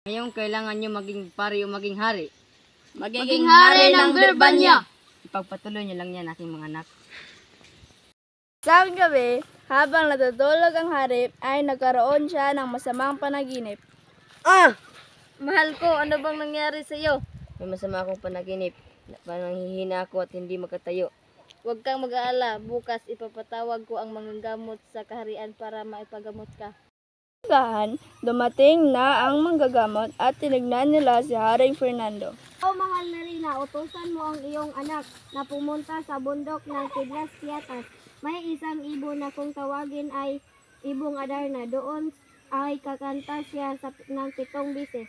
Ngayon kailangan nyo maging pari o maging hari. Magiging hari ng Birbanya. Ipagpatuloy nyo lang yan, aking mga anak. Isang gabi, habang natutulog ang hari, ay nagkaroon siya ng masamang panaginip. Mahal ko, ano bang nangyari sa iyo? May masama akong panaginip. Pananghihina ako at hindi makatayo. Huwag kang mag-aala. Bukas ipapatawag ko ang manggagamot sa kaharian para maipagamot ka. Dumating na ang manggagamot at tinignan nila si Haring Fernando. Mahal na Rina, utusan mo ang iyong anak na pumunta sa bundok ng Pidlas Piatas. May isang ibon na kung tawagin ay Ibong Adarna. Doon ay kakanta siya ng 7 bisis.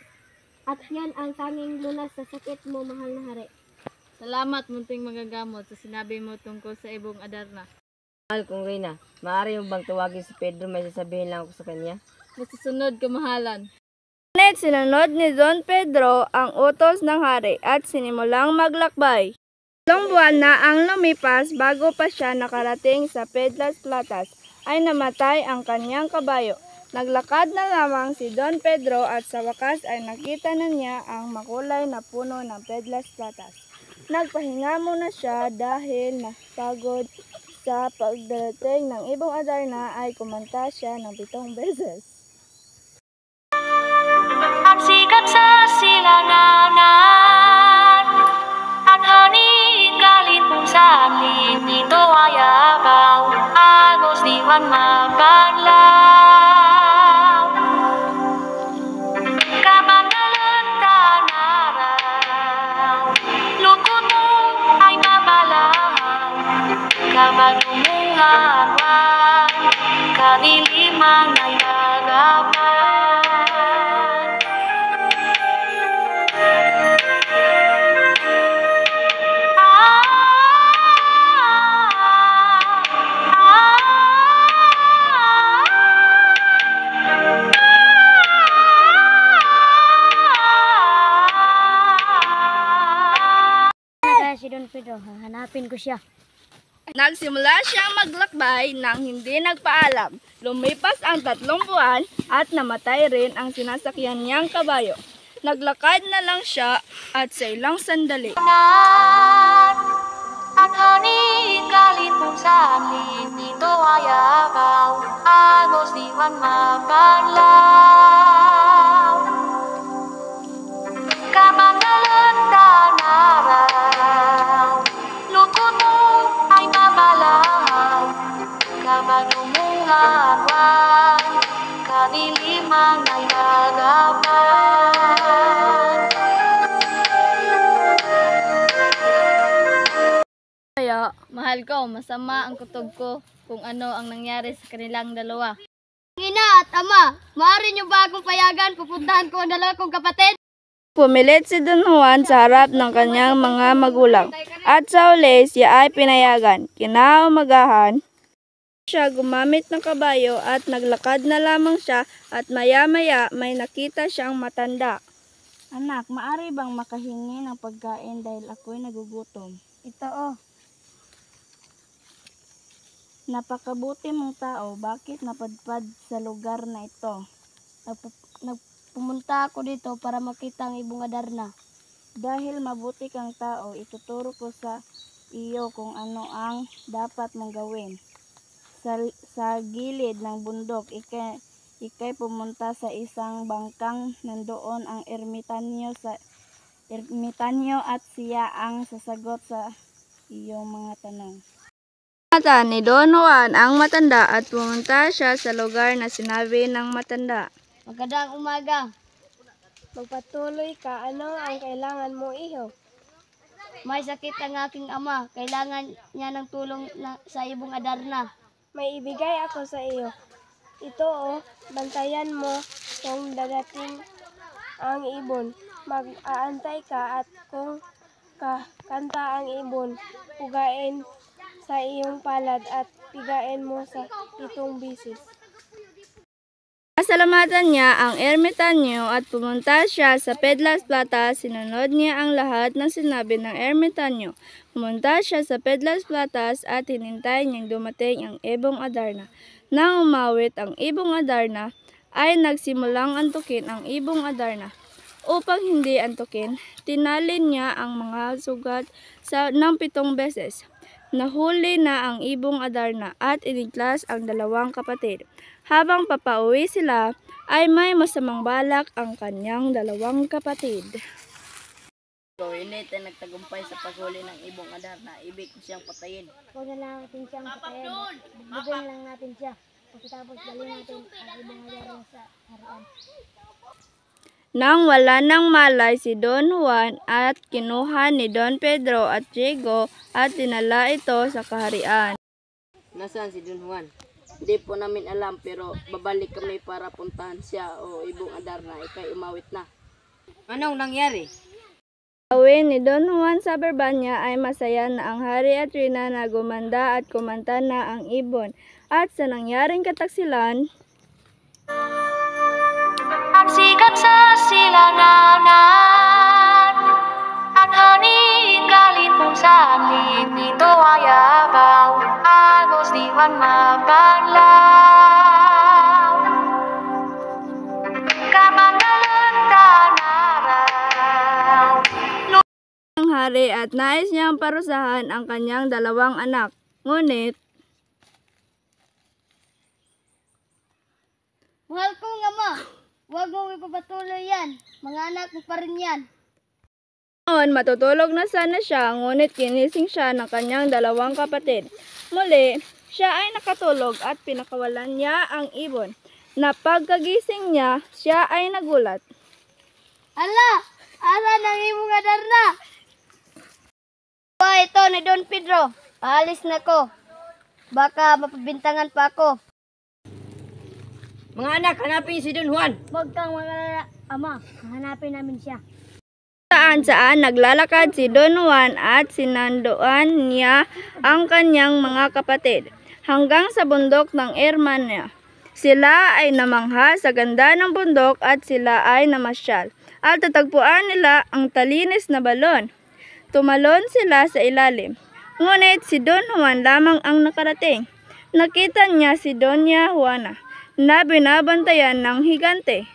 At yan ang tanging lunas sa sakit mo, mahal na hari. Salamat, munting magagamot, sa sinabi mo tungkol sa Ibong Adarna. Mahal kong Rina, maaari mo bang tawagin si Pedro? May sasabihin lang ako sa kanya. Masusunod, kamahalan. Ngunit sinunod ni Don Pedro ang utos ng hari at sinimulang maglakbay. 3 buwan na ang lumipas bago pa siya nakarating sa Pidlas Piatas ay namatay ang kanyang kabayo. Naglakad na lamang si Don Pedro at sa wakas ay nakita na niya ang makulay na puno ng Pidlas Piatas. Nagpahinga muna siya dahil napagod sa pagdating ng Ibong Adarna ay kumanta siya ng 7 beses. Ang sikat sa silanganan at haning kalipusan, dito ay abaw, agos diwan mabanlaw. Kamangalan tanaraw, lukot mo ay mabalaw, kamanunguhan, kadiliman ay agapan. Si Don Pedro, hanapin ko siya. Nagsimula siyang maglakbay nang hindi nagpaalam. Lumipas ang 3 buwan at namatay rin ang sinasakyan niyang kabayo. Naglakad na lang siya at sa ilang sandali. At haning kalipusan, dito ay abaw, agos diwan mabanlaw. Kamangalan tanaraw, lukot mo ay mabalaw, kamanunguhan, kadiliman ay agapan. Kaya, mahal ko, masama ang kutob ko kung ano ang nangyari sa kanilang dalawa. Ina at ama, maaari niyo ba akong payagan? Pupuntahan ko ang 2 kong kapatid. Pumilit si Don Juan sa harap ng kanyang mga magulang at sa uli siya ay pinayagan. Kinaumagahan, siya gumamit ng kabayo at naglakad na lamang siya at maya-maya may nakita siyang matanda. Anak, maaari bang makahingi ng pagkain dahil ako'y nagugutom? Ito Napakabuti mong tao, bakit napadpad sa lugar na ito? Pumunta ako dito para makita ang Ibong Adarna. Dahil mabuti kang tao, ituturo ko sa iyo kung ano ang dapat mong gawin. Sa gilid ng bundok, ikay pumunta sa isang bangkang nandoon ang ermitanyo at siya ang sasagot sa iyong mga tanong. Mata ni Don Juan ang matanda at pumunta siya sa lugar na sinabi ng matanda. Magandang umaga. Magpatuloy ka. Ano ang kailangan mo, iho? May sakit ang aking ama. Kailangan niya ng tulong sa Ibong Adarna. May ibigay ako sa iyo. Ito bantayan mo kung dadating ang ibon. Mag-aantay ka at kung kakanta ang ibon, pugain sa iyong palad at pigain mo sa 7 bisis. Pasalamatan niya ang ermitanyo at pumunta siya sa Pidlas Piatas. Sinunod niya ang lahat ng sinabi ng ermitanyo. Pumunta siya sa Pidlas Piatas at hinintay niyang dumating ang Ibong Adarna. Nang umawit ang Ibong Adarna, ay nagsimulang antukin ang Ibong Adarna. Upang hindi antukin, tinalin niya ang mga sugat ng 7 beses. Nahuli na ang ibong Adarna at iniglas ang 2 kapatid. Habang papauwi sila, ay may masamang balak ang kanyang 2 kapatid. Init ay nagtagumpay sa paghuli ng ibong Adarna. Ibig ko siyang patayin. Huwag na lang natin siyang patayin. Bigyan lang natin siya. Pagkatapos dali natin ang ibang Adarna sa harian. Nang wala nang malay si Don Juan at kinuha ni Don Pedro at Diego at dinala ito sa kaharian. Nasaan si Don Juan? Hindi po namin alam pero babalik kami para puntahan siya o ibong Adarna. Ika'y umawit na. Anong nangyari? Gawin ni Don Juan sa Berbanya ay masaya na ang hari at reyna na gumanda at kumanta na ang ibon. At sa nangyaring kataksilan, Ang sikat sa silanganan at haning galit mong sangit dito ay abaw agos di man mapanglaw kamangalan tanaraw ang hari at nais niyang parusahan ang kanyang 2 anak. Ngunit, Mahal kong ama, huwag mong ipapatuloy yan. Mga anak mo pa rin yan. noon matutulog na sana siya, ngunit ginising siya ng kanyang 2 kapatid. Muli, siya ay nakatulog at pinakawalan niya ang ibon. Na pagkagising niya, siya ay nagulat. Ala! Asa nang imong Adarna? Ito ni Don Pedro. Aalis na ko. Baka mapabintangan pa ako. Mga anak, hanapin si Don Juan. Huwag kang magalala, ama. Hanapin namin siya. Saan naglalakad si Don Juan at sinandoan niya ang kanyang mga kapatid hanggang sa bundok ng Hermania. Sila ay namangha sa ganda ng bundok at sila ay namasyal at tatagpuan nila ang talinis na balon. Tumalon sila sa ilalim. Ngunit si Don Juan lamang ang nakarating. Nakita niya si Doña Juana na binabantayan ng higante.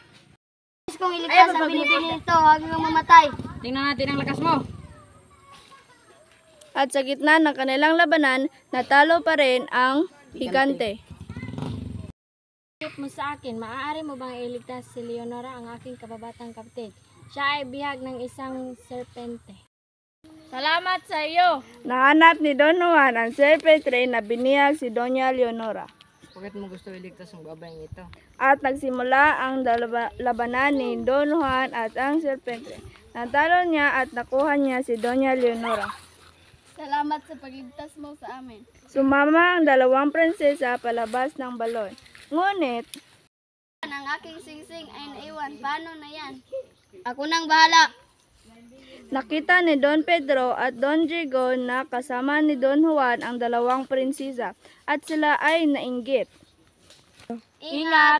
Kung iligtas ang binibini nito hanggang mamatay. Tingnan natin ang lakas mo. At sa gitna ng kanilang labanan, natalo pa rin ang higante. Tip mo sa akin, maaari mo bang iligtas si Leonora, ang aking kababatang kapatid? Siya ay bihag ng isang serpente. Salamat sa iyo. Nahanap ni Don Juan ang serpente na binihag si Doña Leonora. Bakit mo gusto iligtas ang babaeng ito? At nagsimula ang labanan ni Don Juan at ang serpente. Natalo niya at nakuha niya si Doña Leonora. Salamat sa pagligtas mo sa amin. Sumama ang 2 prinsesa palabas ng balon. Ngunit, Ang aking singsing ay naiwan. Paano na yan? Ako nang bahala. nakita ni Don Pedro at Don Diego na kasama ni Don Juan ang 2 prinsesa at sila ay nainggit. Ingat.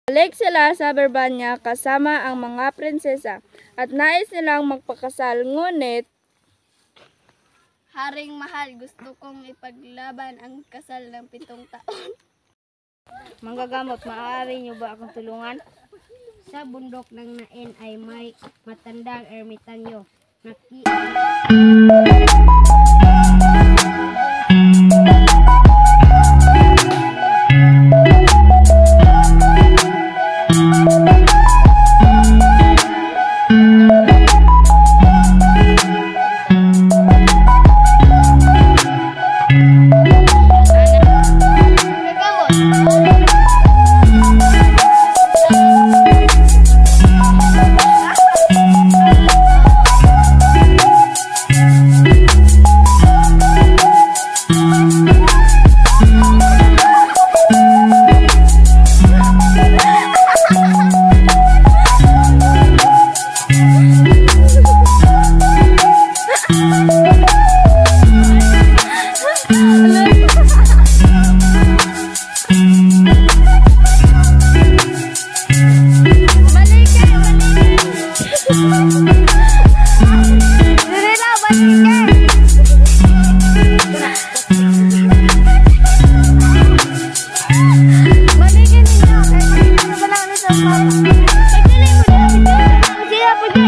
Balik sila sa Berbanya kasama ang mga prinsesa at nais nilang magpakasal, ngunit Haring mahal, gusto kong ipaglaban ang kasal ng 7 taon. Manggagamot, maaari niyo ba akong tulungan? Sa bundok ng Nain ay may matandang ermitanyo. Pagdaling mo na. Sige,